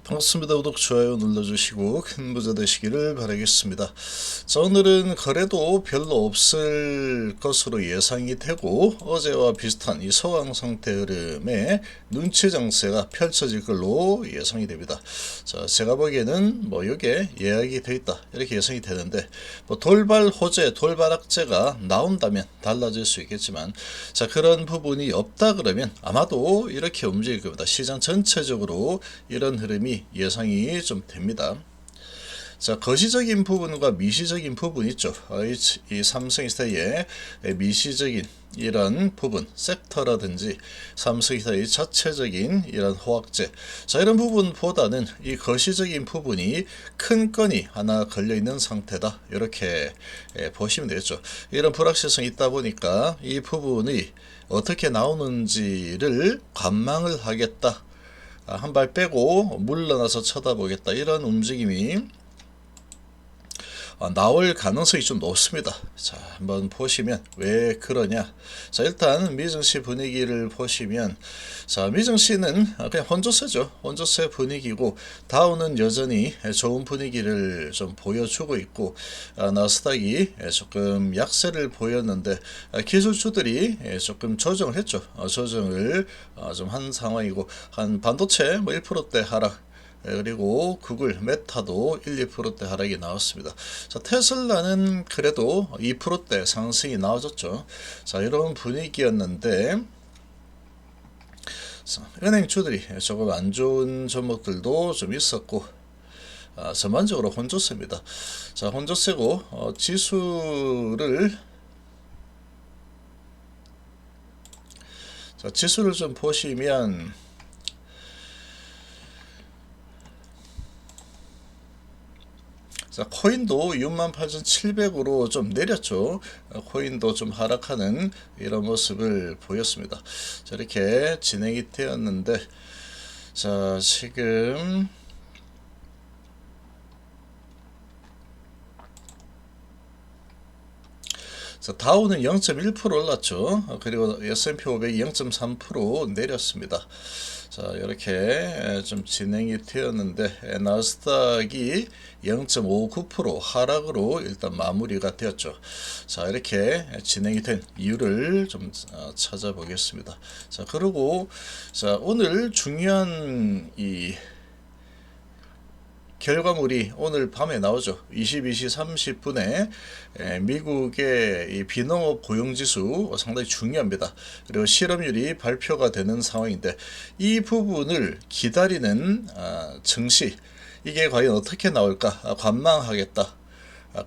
반갑습니다. 구독, 좋아요 눌러주시고 큰 부자 되시기를 바라겠습니다. 자, 오늘은 거래도 별로 없을 것으로 예상이 되고 어제와 비슷한 이 서강 상태 흐름에 눈치 장세가 펼쳐질 걸로 예상이 됩니다. 자, 제가 보기에는 여기에 예약이 되어 있다 이렇게 예상이 되는데 돌발 호재, 돌발 악재가 나온다면 달라질 수 있겠지만, 자, 그런 부분이 없다 그러면 아마도 이렇게 움직일 겁니다. 시장 전체적으로 이런 흐름이 예상이 좀 됩니다. 자, 거시적인 부분과 미시적인 부분 있죠. 이 삼성이스타의 미시적인 이런 부분, 섹터라든지 삼성이스타의 자체적인 이런 호황제, 자, 이런 부분보다는 이 거시적인 부분이 큰 건이 하나 걸려 있는 상태다 이렇게 보시면 되겠죠. 이런 불확실성이 있다 보니까 이 부분이 어떻게 나오는지를 관망을 하겠다, 한 발 빼고 물러나서 쳐다보겠다, 이런 움직임이 나올 가능성이 좀 높습니다. 자, 한번 보시면 왜 그러냐. 자, 일단 미증시 분위기를 보시면, 자, 미증시는 그냥 혼조세죠. 혼조세 분위기고 다우는 여전히 좋은 분위기를 좀 보여주고 있고, 나스닥이 조금 약세를 보였는데 기술주들이 조금 조정을 했죠. 조정을 좀 한 상황이고, 한 반도체 1%대 하락, 그리고 구글, 메타도 1~2%대 하락이 나왔습니다. 자, 테슬라는 그래도 2%대 상승이 나와줬죠. 자, 이런 분위기였는데, 자, 은행주들이 조금 안 좋은 종목들도 좀 있었고, 전반적으로 혼조세입니다. 자, 혼조세고, 지수를 좀 보시면, 자, 코인도 68,700으로 좀 내렸죠. 코인도 좀 하락하는 이런 모습을 보였습니다. 자, 이렇게 진행이 되었는데, 자, 지금 자, 다우는 0.1% 올랐죠. 그리고 S&P 500이 0.3% 내렸습니다. 자, 이렇게 좀 진행이 되었는데, 나스닥이 0.59% 하락으로 일단 마무리가 되었죠. 자, 이렇게 진행이 된 이유를 좀 찾아보겠습니다. 자, 그리고 자, 오늘 중요한 이 결과물이 오늘 밤에 나오죠. 22시 30분에 미국의 이 비농업 고용지수 상당히 중요합니다. 그리고 실업률이 발표가 되는 상황인데, 이 부분을 기다리는 증시, 이게 과연 어떻게 나올까 관망하겠다.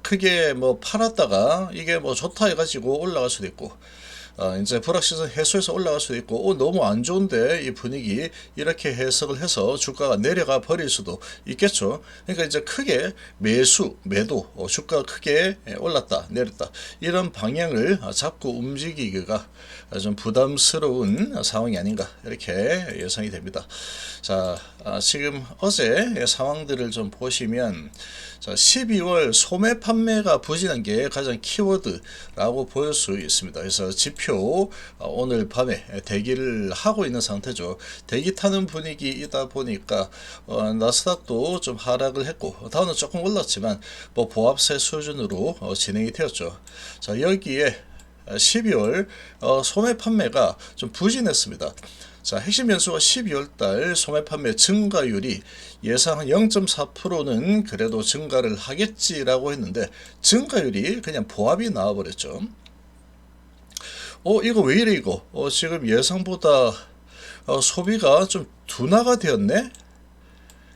크게 팔았다가 이게 좋다 해가지고 올라갈 수도 있고, 이제 불확실성 해소해서 올라갈 수도 있고, 너무 안 좋은데 이 분위기, 이렇게 해석을 해서 주가가 내려가 버릴 수도 있겠죠. 그러니까 이제 크게 매수, 매도, 주가가 크게 올랐다 내렸다 이런 방향을 잡고 움직이기가 좀 부담스러운 상황이 아닌가 이렇게 예상이 됩니다. 자, 지금 어제 상황들을 좀 보시면, 자, 12월 소매 판매가 부진한 게 가장 키워드라고 볼 수 있습니다. 그래서 지표 오늘 밤에 대기를 하고 있는 상태죠. 대기 타는 분위기이다 보니까 나스닥도 좀 하락을 했고, 다우는 조금 올랐지만 보합세 수준으로 진행이 되었죠. 자, 여기에 12월 소매 판매가 좀 부진했습니다. 자, 핵심 변수가 12월달 소매 판매 증가율이 예상 한 0.4%는 그래도 증가를 하겠지라고 했는데, 증가율이 그냥 보합이 나와버렸죠. 이거 왜 이래 이거? 지금 예상보다 소비가 좀 둔화가 되었네?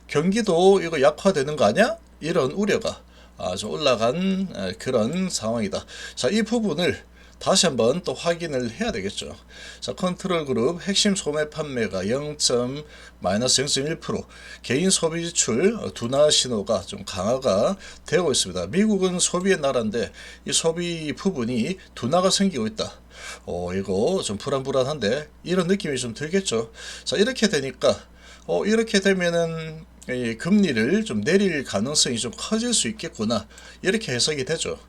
경기도 이거 약화되는 거 아니야? 이런 우려가 좀 올라간 그런 상황이다. 자, 이 부분을 다시 한번 또 확인을 해야 되겠죠. 자, 컨트롤 그룹 핵심 소매 판매가 마이너스 0.1%, 개인 소비 지출 둔화 신호가 좀 강화가 되고 있습니다. 미국은 소비의 나라인데 이 소비 부분이 둔화가 생기고 있다. 이거 좀 불안불안한데, 이런 느낌이 좀 들겠죠. 자, 이렇게 되니까 이렇게 되면은 이 금리를 좀 내릴 가능성이 좀 커질 수 있겠구나 이렇게 해석이 되죠.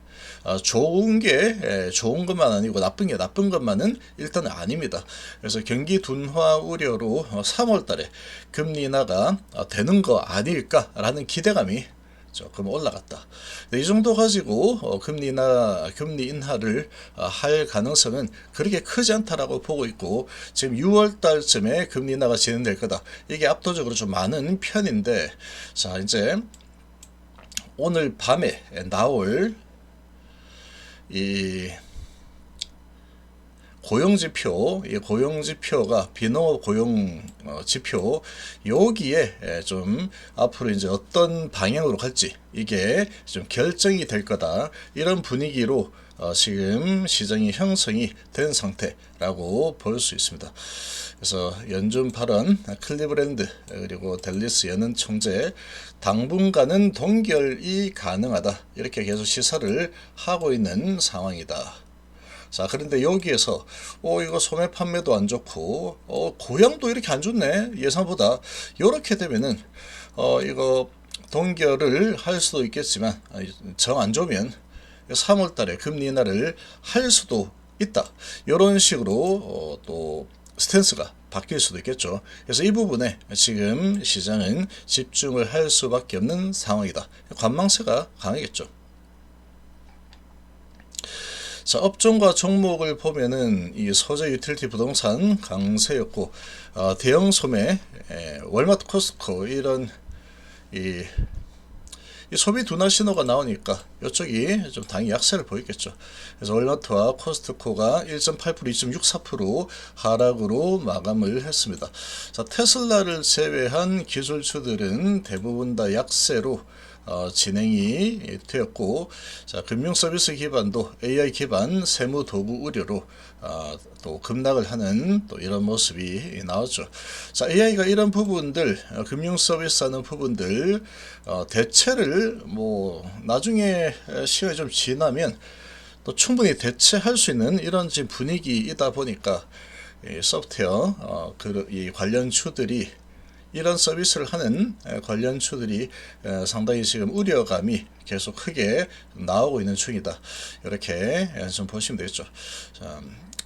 좋은 게 좋은 것만 아니고 나쁜 게 나쁜 것만은 일단은 아닙니다. 그래서 경기 둔화 우려로 3월 달에 금리 인하가 되는 거 아닐까라는 기대감이 조금 올라갔다. 이 정도 가지고 금리 인하를 할 가능성은 그렇게 크지 않다라고 보고 있고, 지금 6월 달쯤에 금리 인하가 진행될 거다. 이게 압도적으로 좀 많은 편인데, 자 이제 오늘 밤에 나올 이 고용지표, 이 고용지표가 비농업 고용 지표, 여기에 좀 앞으로 이제 어떤 방향으로 갈지 이게 좀 결정이 될 거다, 이런 분위기로 지금 시장이 형성이 된 상태라고 볼 수 있습니다. 그래서 연준 발언, 클리브랜드 그리고 댈리스 연은 총재 당분간은 동결이 가능하다, 이렇게 계속 시사를 하고 있는 상황이다. 자, 그런데 여기에서 이거 소매 판매도 안 좋고 고향도 이렇게 안 좋네 예상보다, 이렇게 되면은 이거 동결을 할 수도 있겠지만 정 안 좋으면 3월 달에 금리 인하를 할 수도 있다, 이런 식으로 또 스탠스가 바뀔 수도 있겠죠. 그래서 이 부분에 지금 시장은 집중을 할 수밖에 없는 상황이다. 관망세가 강하겠죠. 자, 업종과 종목을 보면은 이 소재 유틸리티 부동산 강세였고, 대형 소매, 월마트, 코스트코 이런 이 소비 둔화 신호가 나오니까 이쪽이 좀 당연히 약세를 보이겠죠. 그래서 월마트와 코스트코가 1.8%, 2.64% 하락으로 마감을 했습니다. 자, 테슬라를 제외한 기술주들은 대부분 다 약세로 진행이 되었고, 자, 금융서비스 기반도 AI 기반 세무 도구 우려로 또 급락을 하는 또 이런 모습이 나왔죠. 자, AI가 이런 부분들, 금융서비스 하는 부분들 대체를 뭐 나중에 시간이 좀 지나면 또 충분히 대체할 수 있는 이런 지금 분위기이다 보니까 이 소프트웨어 이 관련주들이, 이런 서비스를 하는 관련주들이 상당히 지금 우려감이 계속 크게 나오고 있는 중이다, 이렇게 좀 보시면 되겠죠. 자,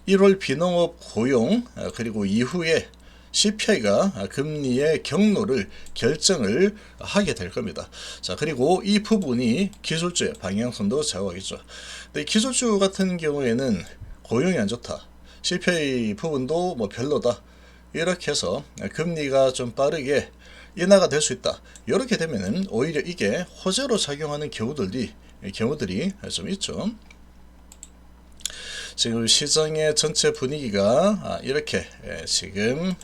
1월 비농업 고용 그리고 이후에 CPI가 금리의 경로를 결정을 하게 될 겁니다. 자, 그리고 이 부분이 기술주의 방향성도 좌우하겠죠. 근데 기술주 같은 경우에는 고용이 안 좋다, CPI 부분도 뭐 별로다, 이렇게 해서 금리가 좀 빠르게 인하가 될 수 있다, 이렇게 되면은 오히려 이게 호재로 작용하는 경우들이 좀 있죠. 지금 시장의 전체 분위기가 이렇게 지금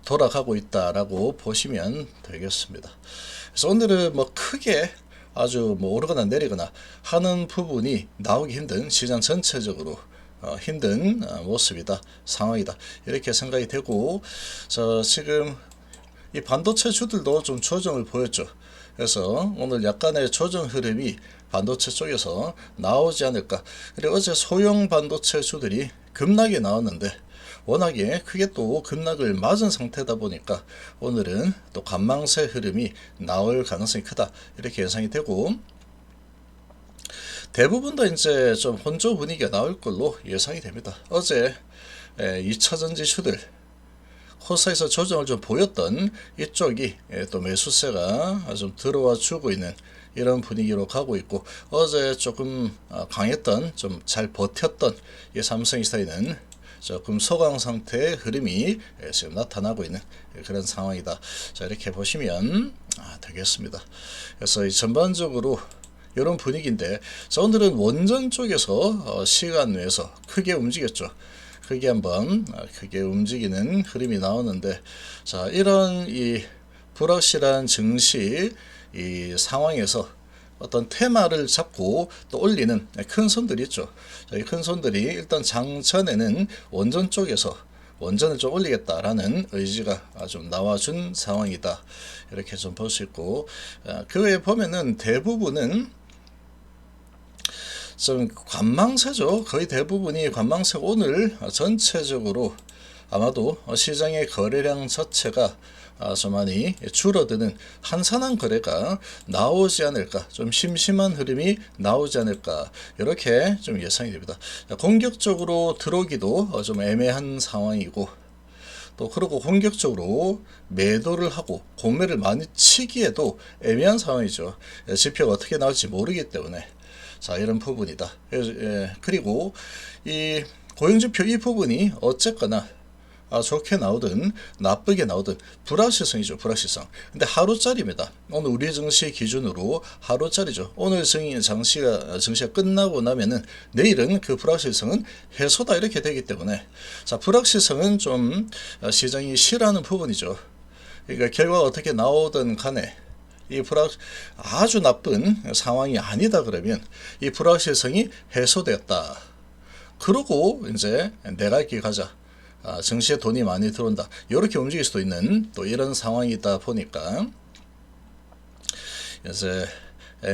돌아가고 있다라고 보시면 되겠습니다. 그래서 오늘은 뭐 크게 아주 뭐 오르거나 내리거나 하는 부분이 나오기 힘든, 시장 전체적으로 힘든 모습이다, 상황이다, 이렇게 생각이 되고, 자, 지금 이 반도체 주들도 좀 조정을 보였죠. 그래서 오늘 약간의 조정 흐름이 반도체 쪽에서 나오지 않을까. 그리고 어제 소형 반도체 주들이 급락이 나왔는데 워낙에 크게 또 급락을 맞은 상태다 보니까 오늘은 또 관망세 흐름이 나올 가능성이 크다, 이렇게 예상이 되고, 대부분 다 이제 좀 혼조 분위기가 나올 걸로 예상이 됩니다. 어제 2차전지 주들 코스닥에서 조정을 좀 보였던 이쪽이 또 매수세가 좀 들어와 주고 있는 이런 분위기로 가고 있고, 어제 조금 강했던, 좀 잘 버텼던 이 삼성이스타일은 조금 소강 상태의 흐름이 지금 나타나고 있는 그런 상황이다. 자, 이렇게 보시면 되겠습니다. 그래서 전반적으로 이런 분위기인데, 자, 오늘은 원전 쪽에서 시간 내에서 크게 움직였죠. 크게 한번 크게 움직이는 흐름이 나오는데, 자, 이런 이 불확실한 증시 이 상황에서 어떤 테마를 잡고 또 올리는 큰 손들이 있죠. 자, 이 큰 손들이 일단 장전에는 원전 쪽에서 원전을 좀 올리겠다라는 의지가 좀 나와준 상황이다, 이렇게 좀 볼 수 있고, 그 외에 보면은 대부분은 좀 관망세죠. 거의 대부분이 관망세. 오늘 전체적으로 아마도 시장의 거래량 자체가 좀 많이 줄어드는 한산한 거래가 나오지 않을까, 좀 심심한 흐름이 나오지 않을까, 이렇게 좀 예상이 됩니다. 공격적으로 들어오기도 좀 애매한 상황이고, 또 그러고 공격적으로 매도를 하고 공매를 많이 치기에도 애매한 상황이죠. 지표가 어떻게 나올지 모르기 때문에. 자, 이런 부분이다. 그리고 이 고용지표 이 부분이 어쨌거나 좋게 나오든 나쁘게 나오든 불확실성이죠. 불확실성. 근데 하루짜리입니다. 오늘 우리 증시 기준으로 하루짜리죠. 오늘 증시가 끝나고 나면은 내일은 그 불확실성은 해소다 이렇게 되기 때문에, 자, 불확실성은 좀 시장이 싫어하는 부분이죠. 그러니까 결과가 어떻게 나오든 간에 아주 나쁜 상황이 아니다 그러면 이 불확실성이 해소되었다. 그러고 이제 내가 길 가자. 증시에 돈이 많이 들어온다. 이렇게 움직일 수도 있는 또 이런 상황이다 보니까 이제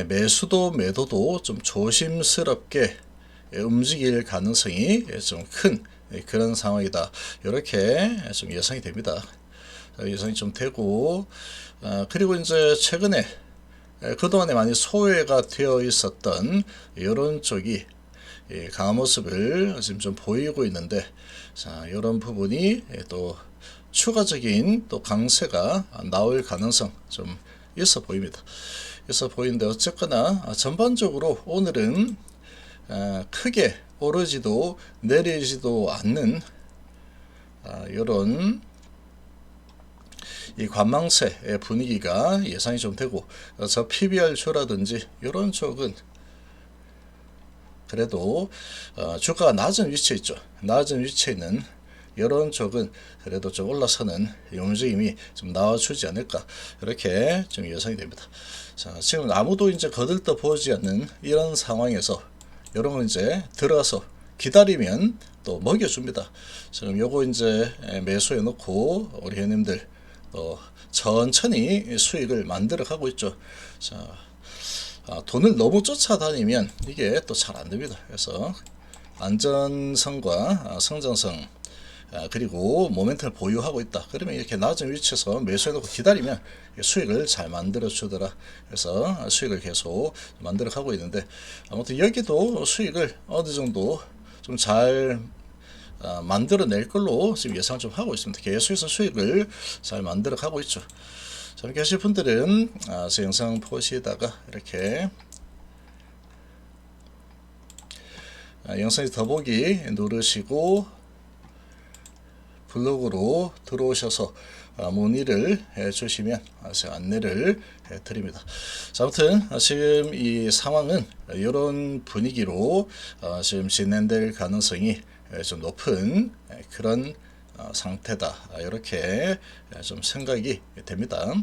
매수도 매도도 좀 조심스럽게 움직일 가능성이 좀 큰 그런 상황이다. 이렇게 좀 예상이 됩니다. 예상이 좀 되고, 그리고 이제 최근에 그동안에 많이 소외가 되어 있었던 이런 쪽이 강한 모습을 지금 좀 보이고 있는데, 자, 이런 부분이 또 추가적인 또 강세가 나올 가능성 좀 있어 보입니다. 있어 보이는데, 어쨌거나 전반적으로 오늘은 크게 오르지도 내리지도 않는 이런 이 관망세의 분위기가 예상이 좀 되고, 저 PBR주라든지 이런 쪽은 그래도 주가가 낮은 위치에 있죠. 낮은 위치에 있는 이런 쪽은 그래도 좀 올라서는 움직임이 좀 나와주지 않을까, 이렇게 좀 예상이 됩니다. 자, 지금 아무도 이제 거들떠 보지 않는 이런 상황에서 이런 걸 이제 들어가서 기다리면 또 먹여줍니다. 지금 요거 이제 매수해 놓고 우리 회원님들 또 천천히 수익을 만들어 가고 있죠. 자, 돈을 너무 쫓아다니면 이게 또 잘 안 됩니다. 그래서 안전성과 성장성, 그리고 모멘텀을 보유하고 있다. 그러면 이렇게 낮은 위치에서 매수해놓고 기다리면 수익을 잘 만들어 주더라. 그래서 수익을 계속 만들어 가고 있는데, 아무튼 여기도 수익을 어느 정도 좀 잘 만들어낼 걸로 지금 예상을 좀 하고 있습니다. 계속해서 수익을 잘 만들어 가고 있죠. 자, 이렇게 하실 분들은 제 영상 보시다가 이렇게 영상이 더보기 누르시고 블로그로 들어오셔서 문의를 해주시면 제가 안내를 해드립니다. 자, 아무튼 지금 이 상황은 이런 분위기로 지금 진행될 가능성이 좀 높은 그런 상태다, 이렇게 좀 생각이 됩니다.